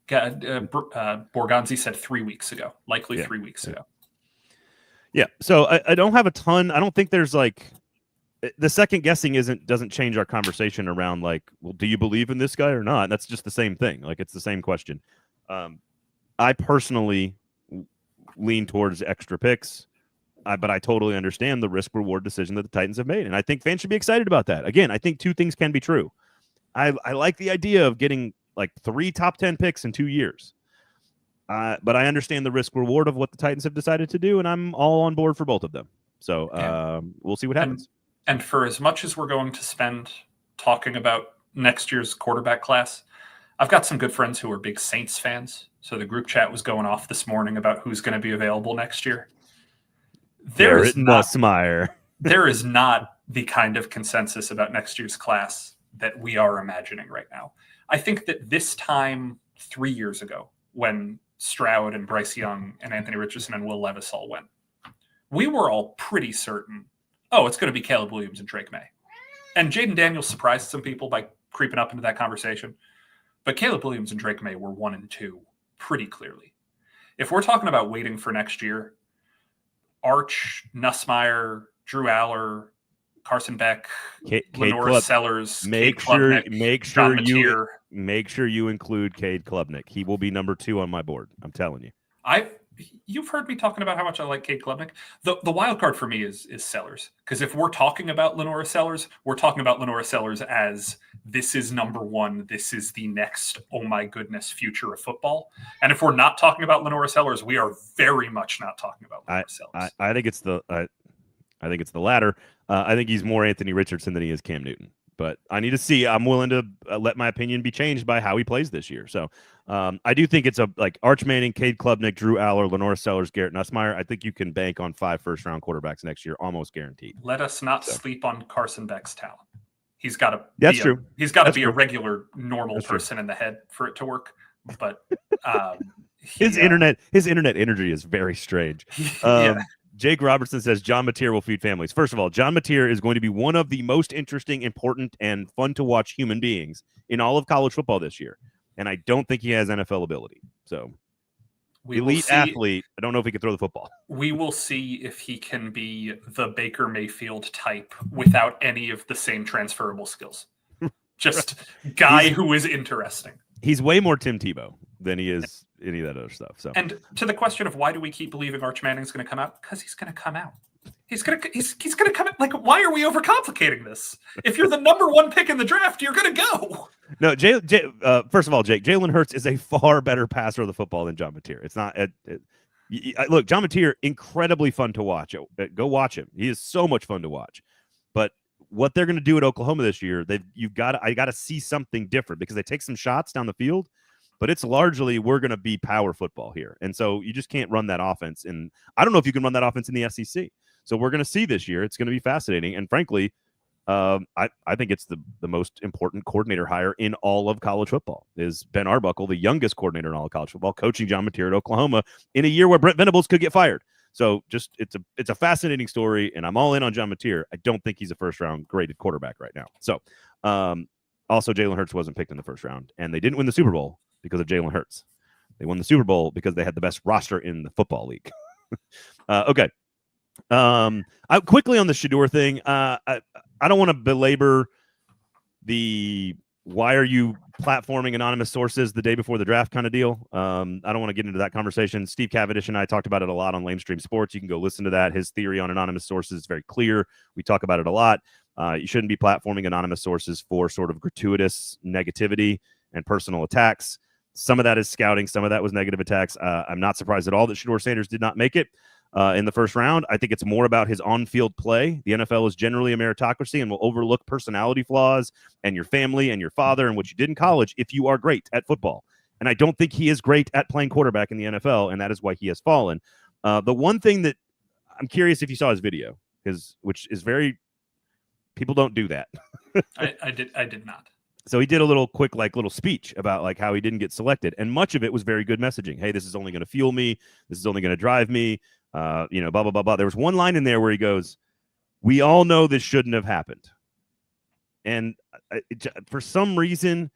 Yeah. Borgonzi said 3 weeks ago, likely 3 weeks ago. Yeah, so I don't have a ton. I don't think there's like the second guessing doesn't change our conversation around like, well, do you believe in this guy or not? That's just the same thing. Like, it's the same question. I personally lean towards extra picks, but I totally understand the risk reward decision that the Titans have made, and I think fans should be excited about that. Again, I think two things can be true. I like the idea of getting like 3 top 10 picks in 2 years. But I understand the risk reward of what the Titans have decided to do, and I'm all on board for both of them. So we'll see what happens. And for as much as we're going to spend talking about next year's quarterback class, I've got some good friends who are big Saints fans. So the group chat was going off this morning about who's going to be available next year. There is not the kind of consensus about next year's class that we are imagining right now. I think that this time 3 years ago, when Stroud and Bryce Young and Anthony Richardson and Will Levis all went, we were all pretty certain, it's going to be Caleb Williams and Drake May. And Jaden Daniels surprised some people by creeping up into that conversation. But Caleb Williams and Drake May were 1 and 2 pretty clearly. If we're talking about waiting for next year, Arch, Nussmeier, Drew Aller, Carson Beck, Lenora Sellers, make sure you include Cade Klubnik. He will be number 2 on my board. I'm telling you. You've heard me talking about how much I like Cade Klubnik. The wild card for me is Sellers, because if we're talking about Lenora Sellers, we're talking about Lenora Sellers as this is number 1. This is the next, oh my goodness, future of football. And if we're not talking about Lenora Sellers, we are very much not talking about Lenora Sellers. I think it's the latter. I think he's more Anthony Richardson than he is Cam Newton. But I need to see. I'm willing to let my opinion be changed by how he plays this year. So I do think it's Arch Manning, Cade Klubnik, Drew Aller, Lenora Sellers, Garrett Nussmeier. I think you can bank on 5 first-round quarterbacks next year, almost guaranteed. Let us not sleep on Carson Beck's talent. He's got to. That's true. He's got to be a regular, normal person in the head for it to work. But his internet energy is very strange. Yeah. Jake Robertson says John Mateer will feed families. First of all, John Mateer is going to be one of the most interesting, important, and fun to watch human beings in all of college football this year. And I don't think he has NFL ability. So, elite athlete. I don't know if he can throw the football. We will see if he can be the Baker Mayfield type without any of the same transferable skills. Just guy who is interesting. He's way more Tim Tebow than he is any of that other stuff. So, and to the question of why do we keep believing Arch Manning's going to come out? Because he's going to come out. He's going to come out. Like, why are we overcomplicating this? If you're the number 1 pick in the draft, you're going to go. No, first of all, Jake, Jalen Hurts is a far better passer of the football than John Mateer. It's not. Look, John Mateer, incredibly fun to watch. Go watch him. He is so much fun to watch. But what they're going to do at Oklahoma this year, I got to see something different, because they take some shots down the field. But it's largely, we're going to be power football here. And so you just can't run that offense. And I don't know if you can run that offense in the SEC. So we're going to see this year. It's going to be fascinating. And frankly, I think it's the most important coordinator hire in all of college football is Ben Arbuckle, the youngest coordinator in all of college football, coaching John Mateer at Oklahoma in a year where Brent Venables could get fired. So just it's a fascinating story, and I'm all in on John Mateer. I don't think he's a first-round graded quarterback right now. So also, Jalen Hurts wasn't picked in the first round, and they didn't win the Super Bowl because of Jalen Hurts. They won the Super Bowl because they had the best roster in the football league. Okay. Quickly on the Shedeur thing, I don't want to belabor the why are you platforming anonymous sources the day before the draft kind of deal. I don't want to get into that conversation. Steve Cavendish and I talked about it a lot on Lamestream Sports. You can go listen to that. His theory on anonymous sources is very clear. We talk about it a lot. You shouldn't be platforming anonymous sources for sort of gratuitous negativity and personal attacks. Some of that is scouting. Some of that was negative attacks. I'm not surprised at all that Shedeur Sanders did not make it in the first round. I think it's more about his on-field play. The NFL is generally a meritocracy and will overlook personality flaws and your family and your father and what you did in college if you are great at football. And I don't think he is great at playing quarterback in the NFL, and that is why he has fallen. The one thing that I'm curious if you saw his video, which is very – people don't do that. I did not. So he did a little quick, little speech about how he didn't get selected. And much of it was very good messaging. Hey, this is only going to fuel me. This is only going to drive me. Blah, blah, blah, blah. There was one line in there where he goes, we all know this shouldn't have happened. And for some reason,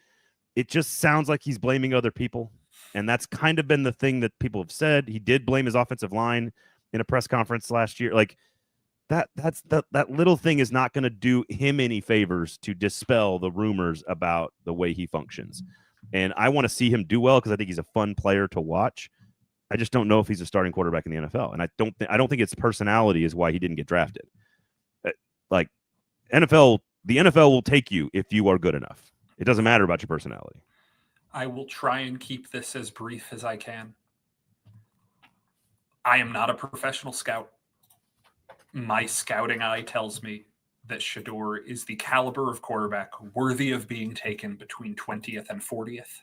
it just sounds like he's blaming other people. And that's kind of been the thing that people have said. He did blame his offensive line in a press conference last year. that little thing is not going to do him any favors to dispel the rumors about the way he functions. And I want to see him do well because I think he's a fun player to watch. I just don't know if he's a starting quarterback in the NFL, and I don't think it's personality is why he didn't get drafted. Like the NFL will take you if you are good enough. It doesn't matter about your personality. I will try and keep this as brief as I can. I am not a professional scout. My scouting eye tells me that Shedeur is the caliber of quarterback worthy of being taken between 20th and 40th.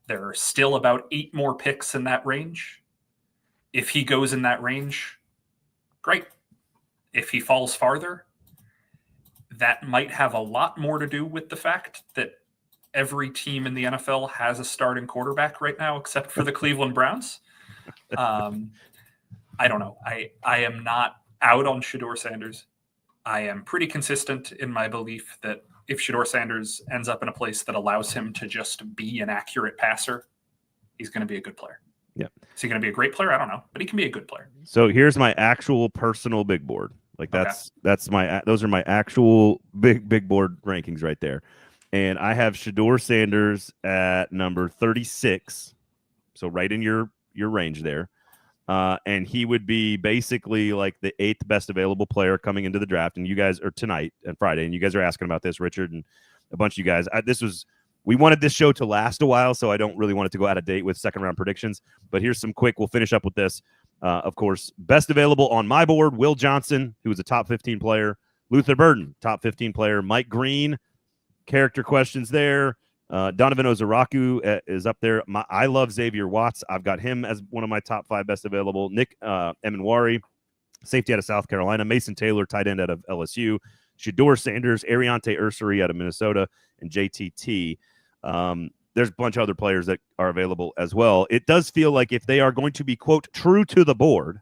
There are still about 8 more picks in that range. If he goes in that range, great. If he falls farther, that might have a lot more to do with the fact that every team in the NFL has a starting quarterback right now, except for the Cleveland Browns. I don't know. I am not out on Shedeur Sanders. I am pretty consistent in my belief that if Shedeur Sanders ends up in a place that allows him to just be an accurate passer, he's going to be a good player. Yeah. Is he going to be a great player? I don't know, but he can be a good player. So here's my actual personal big board. Like those are my actual big board rankings right there. And I have Shedeur Sanders at number 36. So right in your range there. And he would be basically like the 8th best available player coming into the draft. And you guys are tonight and Friday, and you guys are asking about this, Richard, and a bunch of you guys. We wanted this show to last a while, so I don't really want it to go out of date with second round predictions. But here's some quick. We'll finish up with this. Of course, best available on my board: Will Johnson, who was a top 15 player; Luther Burden, top 15 player; Mike Green, character questions there. Donovan Ozaraku is up there. I love Xavier Watts. I've got him as one of my top 5 best available. Nick Emenwari, safety out of South Carolina. Mason Taylor, tight end out of LSU. Shedeur Sanders, Ariante Ursary out of Minnesota, and JTT. There's a bunch of other players that are available as well. It does feel like if they are going to be, quote, true to the board,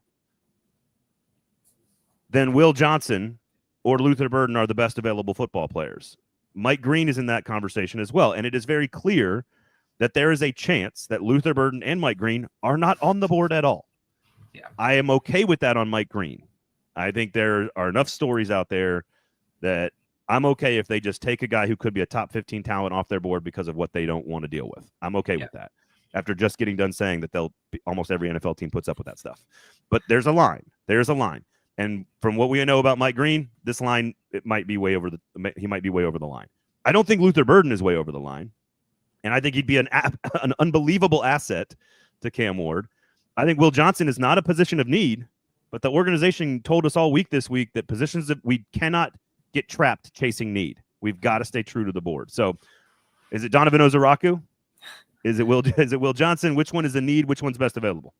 then Will Johnson or Luther Burden are the best available football players. Mike Green is in that conversation as well. And it is very clear that there is a chance that Luther Burden and Mike Green are not on the board at all. Yeah. I am okay with that on Mike Green. I think there are enough stories out there that I'm okay if they just take a guy who could be a top 15 talent off their board because of what they don't want to deal with. I'm okay with that. After just getting done saying that almost every NFL team puts up with that stuff. But there's a line. There's a line. And from what we know about Mike Green, this line, he might be way over the line. I don't think Luther Burden is way over the line. And I think he'd be an unbelievable asset to Cam Ward. I think Will Johnson is not a position of need, but the organization told us all week this week that positions that we cannot get trapped chasing need. We've got to stay true to the board. So is it Donovan Ozaraku? Is it Will Johnson? Which one is the need? Which one's best available?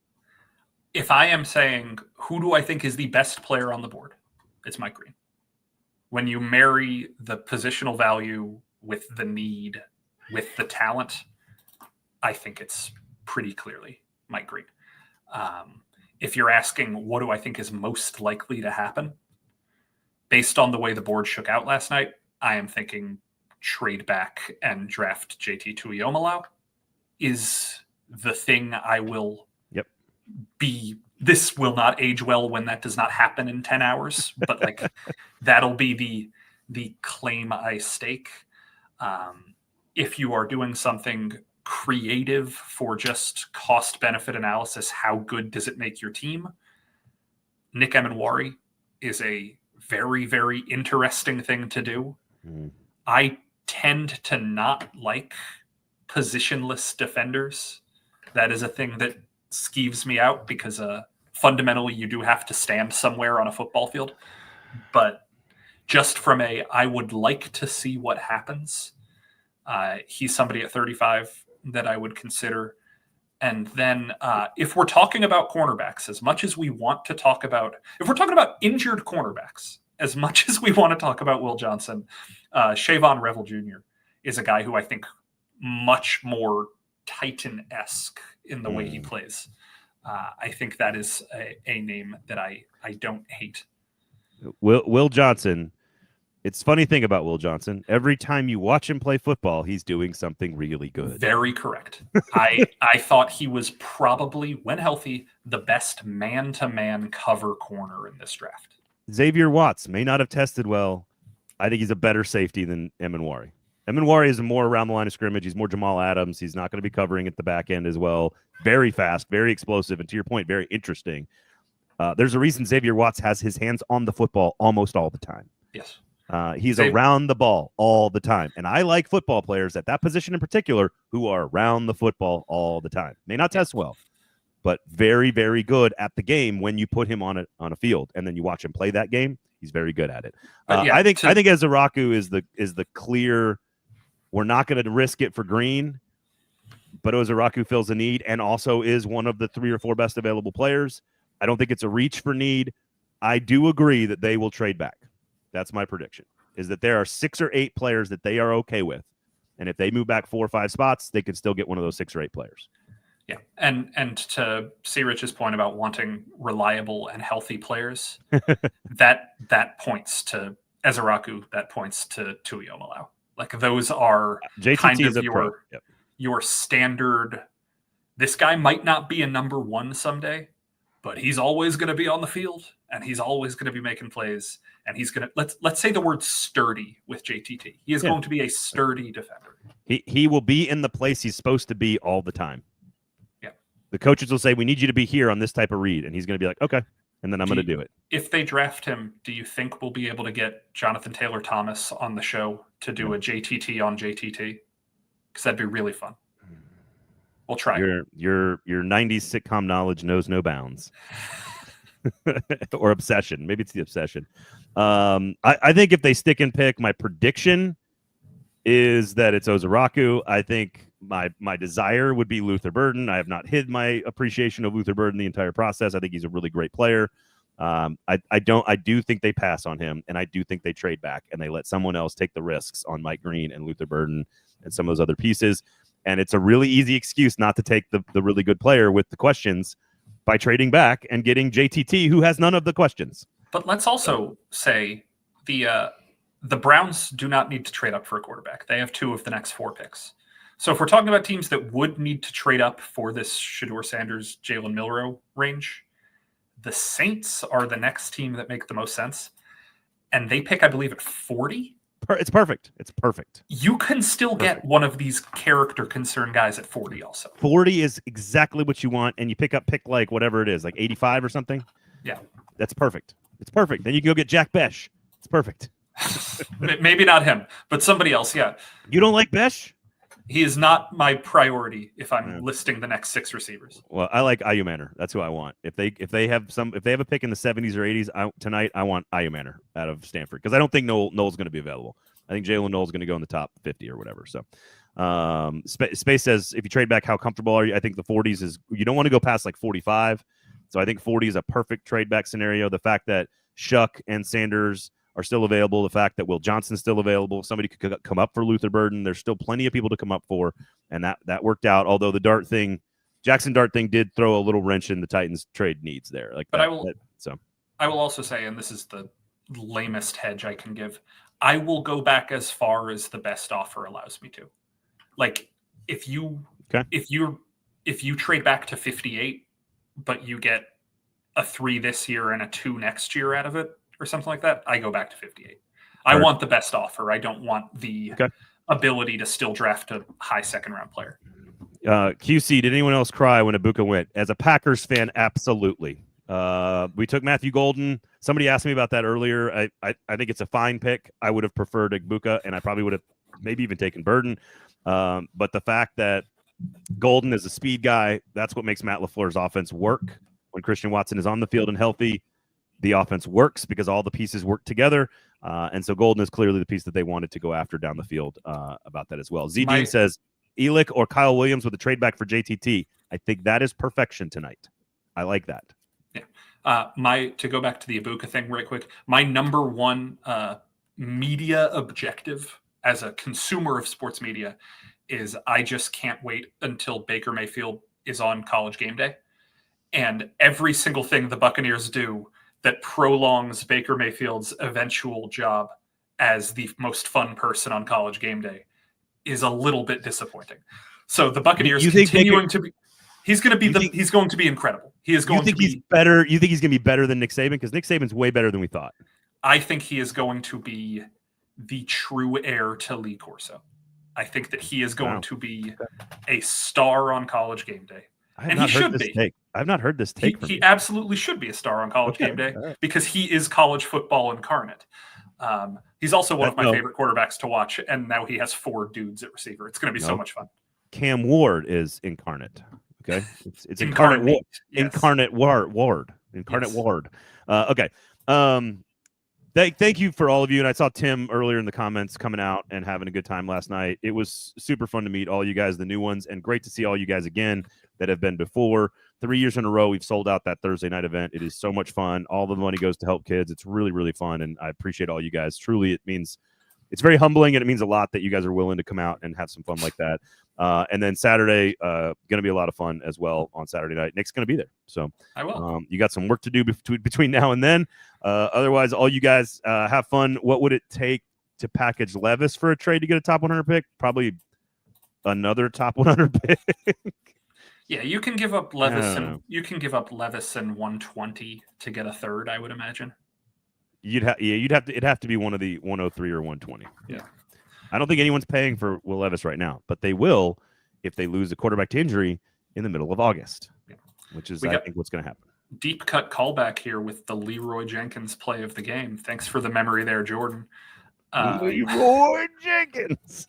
If I am saying who do I think is the best player on the board, it's Mike Green. When you marry the positional value with the need, with the talent, I think it's pretty clearly Mike Green. If you're asking what do I think is most likely to happen, based on the way the board shook out last night, I am thinking trade back and draft JT Tuiomaloau is the thing I will be. This will not age well when that does not happen in 10 hours, but like that'll be the claim I stake. If you are doing something creative for just cost benefit analysis, how good does it make your team? Nick Emenwari is a very, very interesting thing to do. I tend to not like positionless defenders. That is a thing that skeeves me out because fundamentally you do have to stand somewhere on a football field. But just from I would like to see what happens. He's somebody at 35 that I would consider. And then if we're talking about cornerbacks, as much as we want to talk about, if we're talking about injured cornerbacks, as much as we want to talk about Will Johnson, Shavon Revel Jr. is a guy who I think much more Titan-esque in the way he plays. I think that is a name that I don't hate. Will Johnson. It's a funny thing about Will Johnson. Every time you watch him play football, he's doing something really good. Very correct. I thought he was probably, when healthy, the best man-to-man cover corner in this draft. Xavier Watts may not have tested well. I think he's a better safety than Emanwari. Emanwari is more around the line of scrimmage. He's more Jamal Adams. He's not going to be covering at the back end as well. Very fast, very explosive, and to your point, very interesting. There's a reason Xavier Watts has his hands on the football almost all the time. Yes. He's around the ball all the time. And I like football players at that position in particular who are around the football all the time. May not test well, but very, very good at the game when you put him on a field and then you watch him play that game. He's very good at it. I think Ezeraku is the clear. We're not going to risk it for Green, but Ezeraku fills a need and also is one of the 3 or 4 best available players. I don't think it's a reach for need. I do agree that they will trade back. That's my prediction, is that there are 6 or 8 players that they are okay with. And if they move back 4 or 5 spots, they could still get one of those 6 or 8 players. Yeah. And to see Rich's point about wanting reliable and healthy players, that points to Ezeraku, that points to Tuiomalau. Like those are JTT kind of is your standard. This guy might not be a number 1 someday, but he's always going to be on the field and he's always going to be making plays. And he's going to, let's say the word sturdy with JTT. He is going to be a sturdy defender. He will be in the place he's supposed to be all the time. Yeah. The coaches will say, we need you to be here on this type of read. And he's going to be like, okay. And then I'm going to do it. If they draft him, do you think we'll be able to get Jonathan Taylor Thomas on the show to do a JTT on JTT? Because that'd be really fun. We'll try. Your 90s sitcom knowledge knows no bounds. Or obsession. Maybe it's the obsession. I think if they stick and pick, my prediction is that it's Ezeraku. I think my desire would be Luther Burden. I have not hid my appreciation of Luther Burden the entire process. I think he's a really great player. I do think they pass on him, and I do think they trade back and they let someone else take the risks on Mike Green and Luther Burden and some of those other pieces. And it's a really easy excuse not to take the really good player with the questions by trading back and getting JTT, who has none of the questions. But let's also say the Browns do not need to trade up for a quarterback. They have 2 of the next 4 picks. So if we're talking about teams that would need to trade up for this Shedeur Sanders, Jalen Milroe range, the Saints are the next team that make the most sense. And they pick, I believe, at 40. It's perfect. It's perfect. You can still get one of these character concern guys at 40 also. 40 is exactly what you want, and you pick like whatever it is, like 85 or something. Yeah. That's perfect. It's perfect. Then you can go get Jack Besh. It's perfect. Maybe not him, but somebody else, yeah. You don't like Besh? He is not my priority if I'm listing the next 6 receivers. Well, I like Ayumanner. That's who I want. If they have a pick in the 70s or 80s tonight, I want Ayumanner out of Stanford because I don't think Noel's going to be available. I think Jalen Noel's going to go in the top 50 or whatever. So, Space says if you trade back, how comfortable are you? I think the 40s is you don't want to go past like 45. So I think 40 is a perfect trade back scenario. The fact that Shuck and Sanders are still available, the fact that Will Johnson's still available, somebody could come up for Luther Burden. There's still plenty of people to come up for, and that worked out. Although the Jackson Dart thing did throw a little wrench in the Titans' trade needs there. But I will also say, and this is the lamest hedge I can give, I will go back as far as the best offer allows me to. Like if you trade back to 58, but you get a 3 this year and a 2 next year out of it, or something like that, I go back to 58. I want the best offer. I don't want the ability to still draft a high second-round player. QC, did anyone else cry when Ibuka went? As a Packers fan, absolutely. We took Matthew Golden. Somebody asked me about that earlier. I think it's a fine pick. I would have preferred Ibuka, and I probably would have maybe even taken Burden. But the fact that Golden is a speed guy, that's what makes Matt LaFleur's offense work. When Christian Watson is on the field and healthy, the offense works because all the pieces work together. And so Golden is clearly the piece that they wanted to go after down the field about that as well. Z-Dean says, Elick or Kyle Williams with a trade back for JTT. I think that is perfection tonight. I like that. Yeah. To go back to the Ibuka thing right quick, my number one media objective as a consumer of sports media is I just can't wait until Baker Mayfield is on College Game Day. And every single thing the Buccaneers do that prolongs Baker Mayfield's eventual job as the most fun person on College Game Day is a little bit disappointing. So the Buccaneers continuing to be... He's going to be he's going to be incredible. He is going to be he's better. You think he's going to be better than Nick Saban? Because Nick Saban's way better than we thought. I think he is going to be the true heir to Lee Corso. I think that he is going to be a star on College Game Day. And he should be. I've not heard this take. He absolutely should be a star on College Game Day because he is college football incarnate. He's also one of my favorite quarterbacks to watch, and now he has 4 dudes at receiver. It's going to be so much fun. Cam Ward is incarnate. Okay, it's incarnate. Yes. Incarnate Ward. Incarnate yes. Ward. Okay. Thank you for all of you. And I saw Tim earlier in the comments coming out and having a good time last night. It was super fun to meet all you guys, the new ones, and great to see all you guys again that have been before. 3 years in a row, we've sold out that Thursday night event. It is so much fun. All the money goes to help kids. It's really, really fun, and I appreciate all you guys. Truly, it's very humbling, and it means a lot that you guys are willing to come out and have some fun like that. And then Saturday, going to be a lot of fun as well on Saturday night. Nick's going to be there. So I will. You got some work to do between now and then. Otherwise, all you guys have fun. What would it take to package Levis for a trade to get a top 100 pick? Probably another top 100 pick. Yeah, you can give up Levis and 120 to get a third, I would imagine. It'd have to be one of the 103 or 120. Yeah. I don't think anyone's paying for Will Levis right now, but they will if they lose a quarterback to injury in the middle of August, which is, I think, what's going to happen. Deep cut callback here with the Leroy Jenkins play of the game. Thanks for the memory there, Jordan. Leroy Jenkins.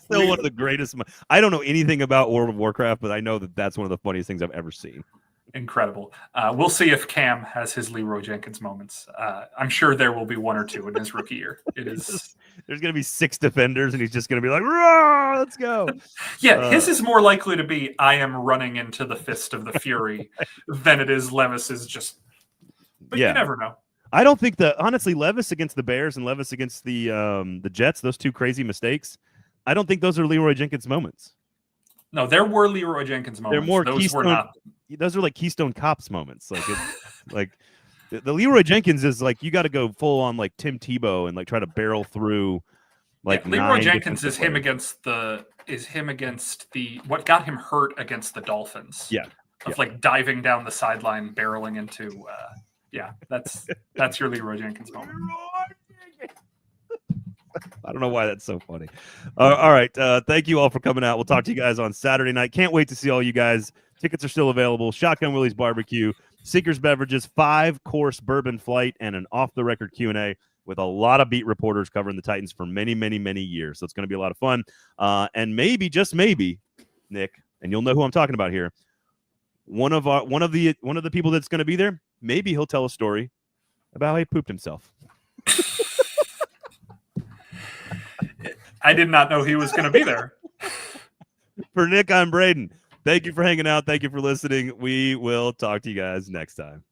Still one of the greatest. I don't know anything about World of Warcraft, but I know that that's one of the funniest things I've ever seen. Incredible. We'll see if Cam has his Leroy Jenkins moments. I'm sure there will be 1 or 2 in his rookie year. There's going to be 6 defenders, and he's just going to be like, "Rah, let's go." Yeah, his is more likely to be I am running into the fist of the Fury than it is Levis is just. But you never know. I don't think honestly, Levis against the Bears and Levis against the Jets, those 2 crazy mistakes, I don't think those are Leroy Jenkins moments. No, there were Leroy Jenkins moments. They're more those are like Keystone Cops moments. Like like the Leroy Jenkins is like you got to go full on like Tim Tebow and like try to barrel through. Like Leroy Jenkins is him against what got him hurt against the Dolphins. Yeah, like diving down the sideline, barreling into. That's your Leroy Jenkins moment. I don't know why that's so funny. All right. Thank you all for coming out. We'll talk to you guys on Saturday night. Can't wait to see all you guys. Tickets are still available. Shotgun Willie's Barbecue, Seekers Beverages, 5-course bourbon flight, and an off-the-record Q&A with a lot of beat reporters covering the Titans for many, many, many years. So it's going to be a lot of fun. And maybe, just maybe, Nick, and you'll know who I'm talking about here, one of the people that's going to be there, maybe he'll tell a story about how he pooped himself. I did not know he was going to be there. For Nick, I'm Braden. Thank you for hanging out. Thank you for listening. We will talk to you guys next time.